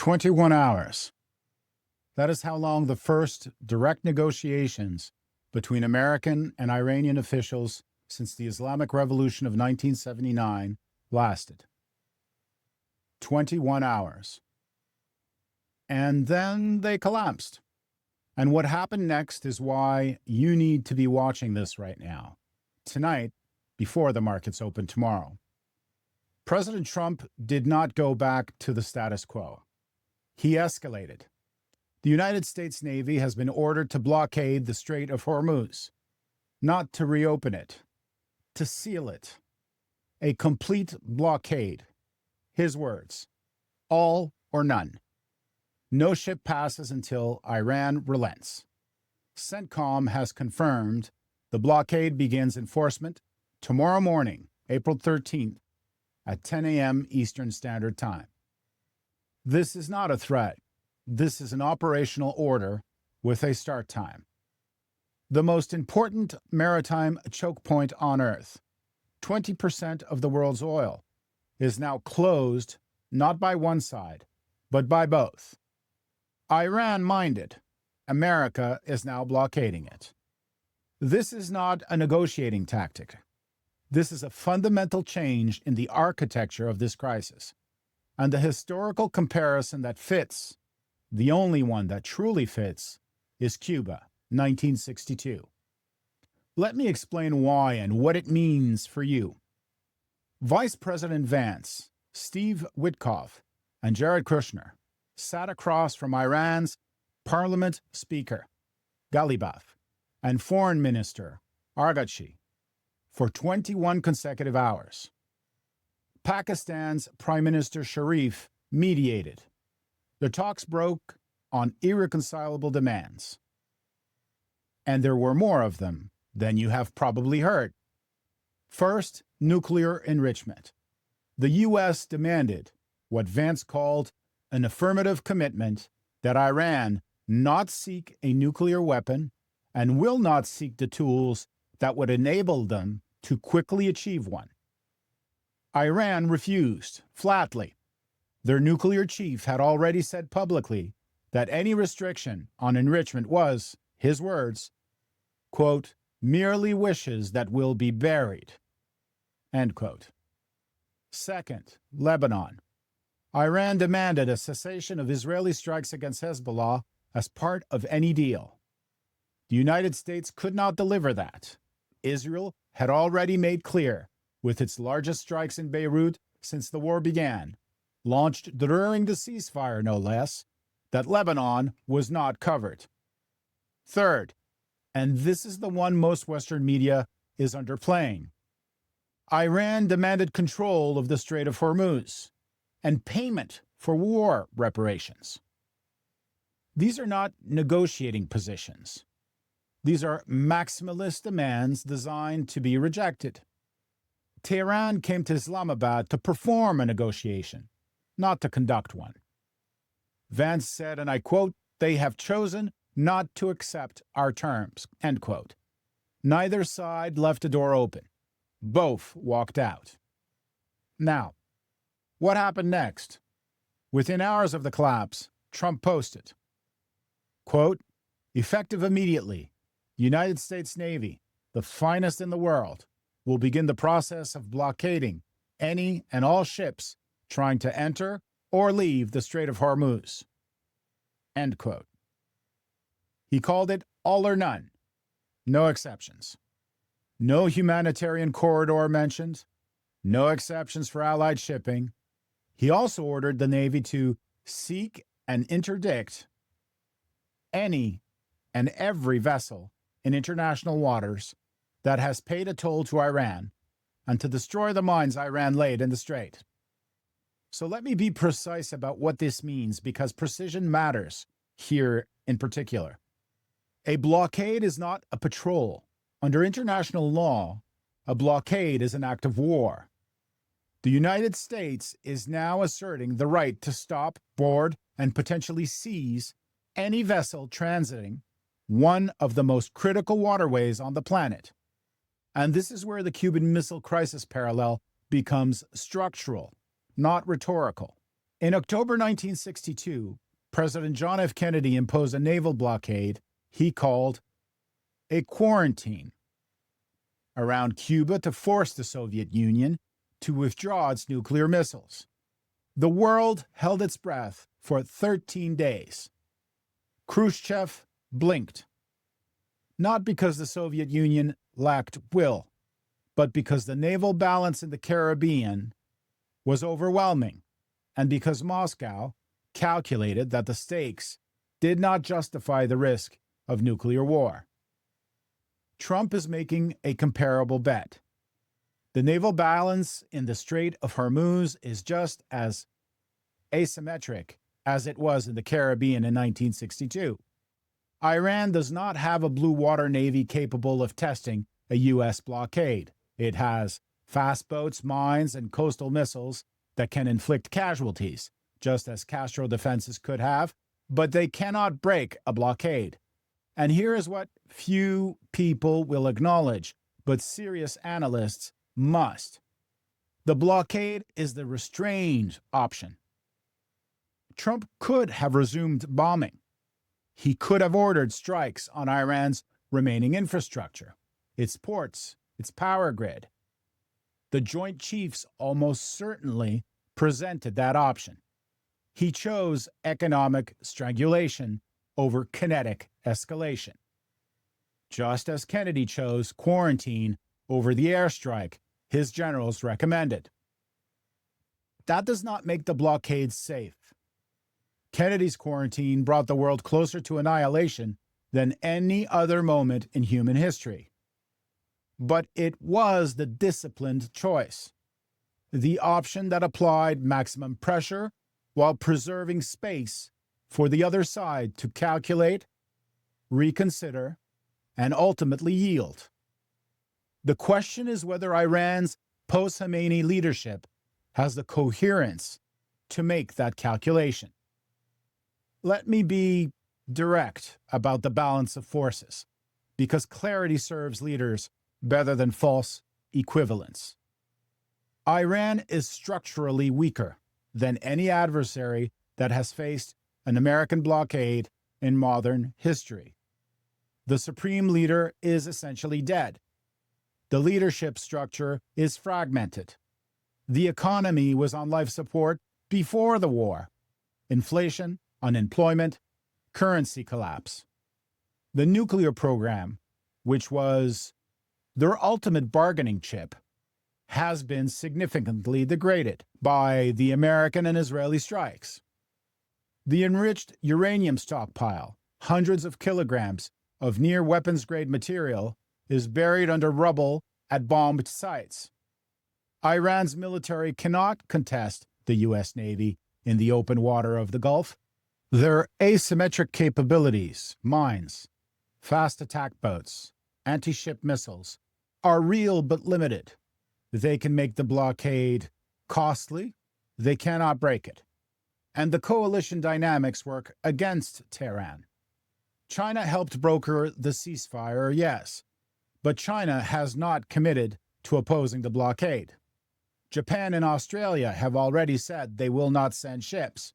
21 hours. That is how long the first direct negotiations between American and Iranian officials since the Islamic Revolution of 1979 lasted. 21 hours. And then they collapsed. And what happened next is why you need to be watching this right now, tonight, before the markets open tomorrow. President Trump did not go back to the status quo. He escalated. The United States Navy has been ordered to blockade the Strait of Hormuz, not to reopen it, to seal it. A complete blockade. His words, all or none. No ship passes until Iran relents. CENTCOM has confirmed the blockade begins enforcement tomorrow morning, April 13th, at 10 a.m. Eastern Standard Time. This is not a threat. This is an operational order with a start time. The most important maritime choke point on Earth, 20% of the world's oil, is now closed not by one side, but by both. Iran minded. America is now blockading it. This is not a negotiating tactic. This is a fundamental change in the architecture of this crisis. And the historical comparison that fits, the only one that truly fits, is Cuba, 1962. Let me explain why and what it means for you. Vice President Vance, Steve Witkoff, and Jared Kushner sat across from Iran's Parliament Speaker, Ghalibaf, and Foreign Minister, Arghachi, for 21 consecutive hours. Pakistan's Prime Minister Sharif mediated. The talks broke on irreconcilable demands. And there were more of them than you have probably heard. First, nuclear enrichment. The U.S. demanded what Vance called an affirmative commitment that Iran not seek a nuclear weapon and will not seek the tools that would enable them to quickly achieve one. Iran refused, flatly. Their nuclear chief had already said publicly that any restriction on enrichment was, his words, quote, merely wishes that will be buried, end quote. Second, Lebanon. Iran demanded a cessation of Israeli strikes against Hezbollah as part of any deal. The United States could not deliver that. Israel had already made clear, with its largest strikes in Beirut since the war began, launched during the ceasefire no less, that Lebanon was not covered. Third, and this is the one most Western media is underplaying, Iran demanded control of the Strait of Hormuz and payment for war reparations. These are not negotiating positions. These are maximalist demands designed to be rejected. Tehran came to Islamabad to perform a negotiation, not to conduct one. Vance said, and I quote, they have chosen not to accept our terms, end quote. Neither side left the door open. Both walked out. Now, what happened next? Within hours of the collapse, Trump posted, quote, effective immediately, the United States Navy, the finest in the world, will begin the process of blockading any and all ships trying to enter or leave the Strait of Hormuz, end quote. He called it all or none, no exceptions. No humanitarian corridor mentioned, no exceptions for Allied shipping. He also ordered the Navy to seek and interdict any and every vessel in international waters that has paid a toll to Iran and to destroy the mines Iran laid in the strait. So let me be precise about what this means, because precision matters here in particular. A blockade is not a patrol. Under international law, a blockade is an act of war. The United States is now asserting the right to stop, board, and potentially seize any vessel transiting one of the most critical waterways on the planet. And this is where the Cuban Missile Crisis parallel becomes structural, not rhetorical. In October 1962, President John F. Kennedy imposed a naval blockade he called a quarantine around Cuba to force the Soviet Union to withdraw its nuclear missiles. The world held its breath for 13 days. Khrushchev blinked, not because the Soviet Union lacked will, but because the naval balance in the Caribbean was overwhelming, and because Moscow calculated that the stakes did not justify the risk of nuclear war. Trump is making a comparable bet. The naval balance in the Strait of Hormuz is just as asymmetric as it was in the Caribbean in 1962. Iran does not have a blue water navy capable of testing a U.S. blockade. It has fast boats, mines, and coastal missiles that can inflict casualties, just as Castro defenses could have, but they cannot break a blockade. And here is what few people will acknowledge, but serious analysts must. The blockade is the restrained option. Trump could have resumed bombing. He could have ordered strikes on Iran's remaining infrastructure, its ports, its power grid. The Joint Chiefs almost certainly presented that option. He chose economic strangulation over kinetic escalation, just as Kennedy chose quarantine over the airstrike his generals recommended. That does not make the blockade safe. Kennedy's quarantine brought the world closer to annihilation than any other moment in human history. But it was the disciplined choice, the option that applied maximum pressure while preserving space for the other side to calculate, reconsider, and ultimately yield. The question is whether Iran's post-Khamenei leadership has the coherence to make that calculation. Let me be direct about the balance of forces, because clarity serves leaders better than false equivalence. Iran is structurally weaker than any adversary that has faced an American blockade in modern history. The supreme leader is essentially dead. The leadership structure is fragmented. The economy was on life support before the war. Inflation, unemployment, currency collapse. The nuclear program, which was their ultimate bargaining chip, has been significantly degraded by the American and Israeli strikes. The enriched uranium stockpile, hundreds of kilograms of near weapons-grade material, is buried under rubble at bombed sites. Iran's military cannot contest the U.S. Navy in the open water of the Gulf. Their asymmetric capabilities, mines, fast attack boats, anti-ship missiles, are real but limited. They can make the blockade costly. They cannot break it. And the coalition dynamics work against Tehran. China helped broker the ceasefire, yes, but China has not committed to opposing the blockade. Japan and Australia have already said they will not send ships.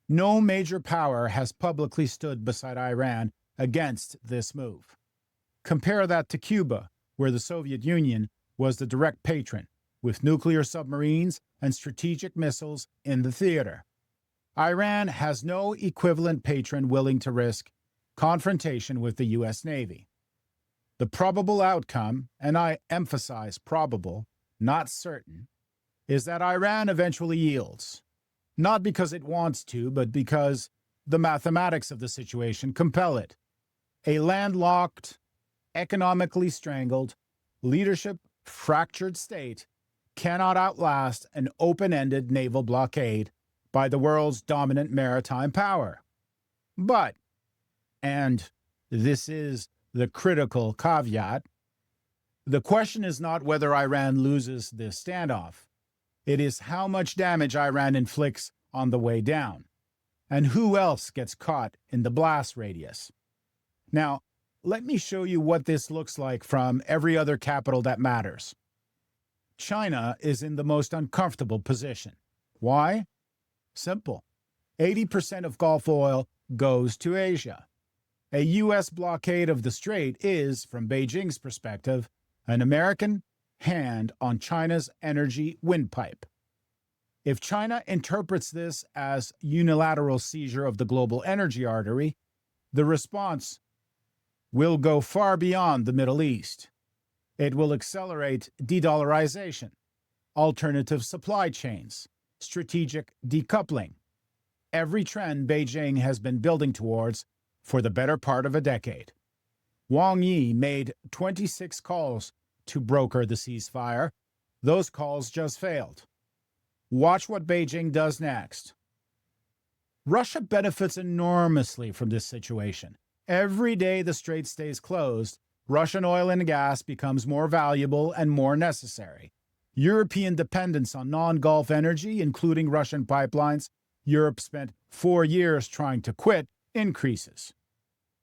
No major power has publicly stood beside Iran against this move. Compare that to Cuba, where the Soviet Union was the direct patron, with nuclear submarines and strategic missiles in the theater. Iran has no equivalent patron willing to risk confrontation with the U.S. Navy. The probable outcome, and I emphasize probable, not certain, is that Iran eventually yields, not because it wants to, but because the mathematics of the situation compel it. A landlocked, economically strangled, leadership fractured state cannot outlast an open-ended naval blockade by the world's dominant maritime power. But, and this is the critical caveat, the question is not whether Iran loses this standoff. It is how much damage Iran inflicts on the way down, and who else gets caught in the blast radius. Now, let me show you what this looks like from every other capital that matters. China is in the most uncomfortable position. Why? Simple. 80% of Gulf oil goes to Asia. A U.S. blockade of the strait is, from Beijing's perspective, an American hand on China's energy windpipe. If China interprets this as unilateral seizure of the global energy artery, the response will go far beyond the Middle East. It will accelerate de-dollarization, alternative supply chains, strategic decoupling, every trend Beijing has been building towards for the better part of a decade. Wang Yi made 26 calls to broker the ceasefire. Those calls just failed. Watch what Beijing does next. Russia benefits enormously from this situation. Every day the strait stays closed, Russian oil and gas becomes more valuable and more necessary. European dependence on non-Gulf energy, including Russian pipelines, Europe spent 4 years trying to quit, increases.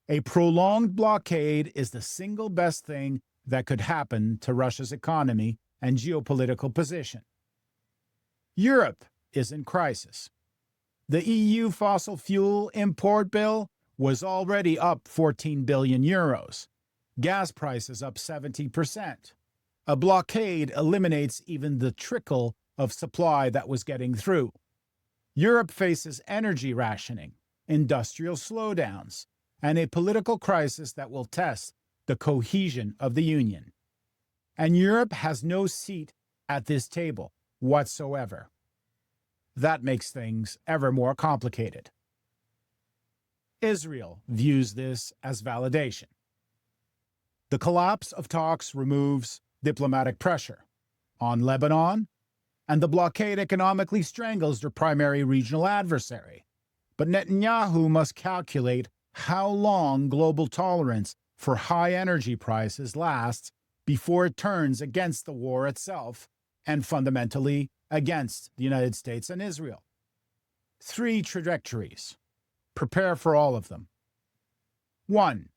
A prolonged blockade is the single best thing that could happen to Russia's economy and geopolitical position. Europe is in crisis. The EU fossil fuel import bill was already up 14 billion euros. Gas prices up 70%. A blockade eliminates even the trickle of supply that was getting through. Europe faces energy rationing, industrial slowdowns, and a political crisis that will test the cohesion of the Union. And Europe has no seat at this table whatsoever. That makes things ever more complicated. Israel views this as validation. The collapse of talks removes diplomatic pressure on Lebanon, and the blockade economically strangles their primary regional adversary. But Netanyahu must calculate how long global tolerance for high energy prices lasts before it turns against the war itself and fundamentally against the United States and Israel. 3 trajectories. Prepare for all of them. 1.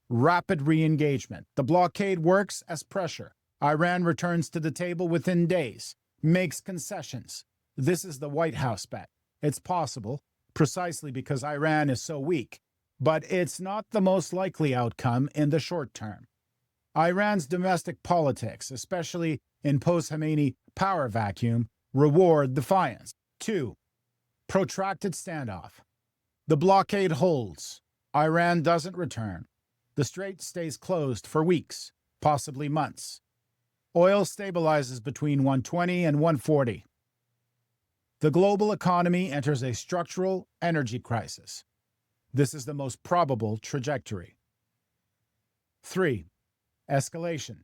Rapid re-engagement. The blockade works as pressure. Iran returns to the table within days, makes concessions. This is the White House bet. It's possible, precisely because Iran is so weak, but it's not the most likely outcome in the short term. Iran's domestic politics, especially in post-Khamenei power vacuum, reward defiance. 2. Protracted standoff. The blockade holds. Iran doesn't return. The strait stays closed for weeks, possibly months. Oil stabilizes between 120 and 140. The global economy enters a structural energy crisis. This is the most probable trajectory. 3. Escalation.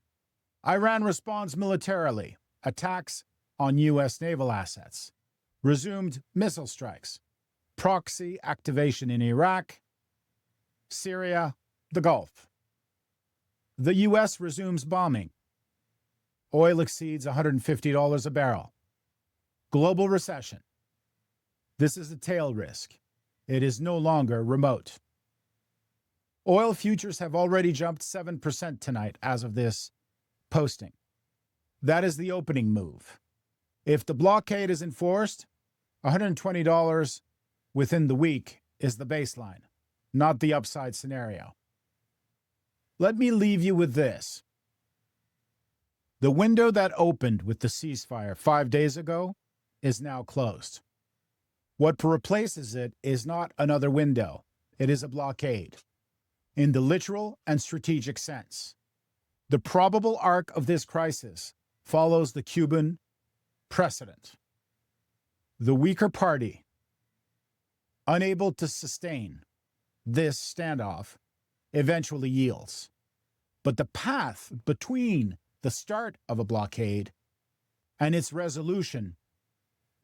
Iran responds militarily, attacks on U.S. naval assets, resumed missile strikes, proxy activation in Iraq, Syria, the Gulf. The U.S. resumes bombing. Oil exceeds $150 a barrel. Global recession. This is a tail risk. It is no longer remote. Oil futures have already jumped 7% tonight as of this posting. That is the opening move. If the blockade is enforced, $120 within the week is the baseline, not the upside scenario. Let me leave you with this. The window that opened with the ceasefire 5 days ago is now closed. What replaces it is not another window. It is a blockade, in the literal and strategic sense. The probable arc of this crisis follows the Cuban precedent. The weaker party, unable to sustain this standoff, eventually yields. But the path between the start of a blockade and its resolution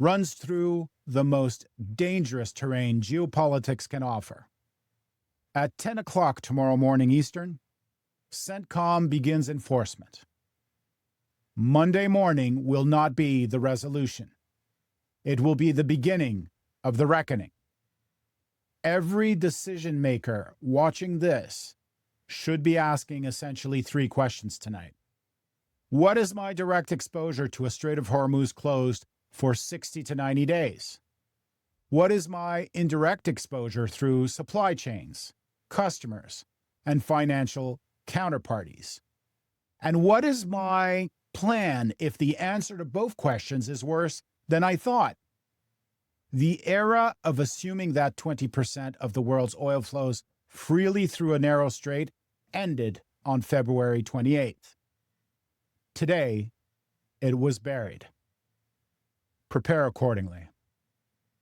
runs through the most dangerous terrain geopolitics can offer. At 10 o'clock tomorrow morning Eastern, CENTCOM begins enforcement. Monday morning will not be the resolution. It will be the beginning of the reckoning. Every decision maker watching this should be asking essentially 3 questions tonight. What is my direct exposure to a Strait of Hormuz closed for 60 to 90 days? What is my indirect exposure through supply chains, customers, and financial counterparties? And what is my plan if the answer to both questions is worse than I thought? The era of assuming that 20% of the world's oil flows freely through a narrow strait ended on February 28th. Today, it was buried. Prepare accordingly.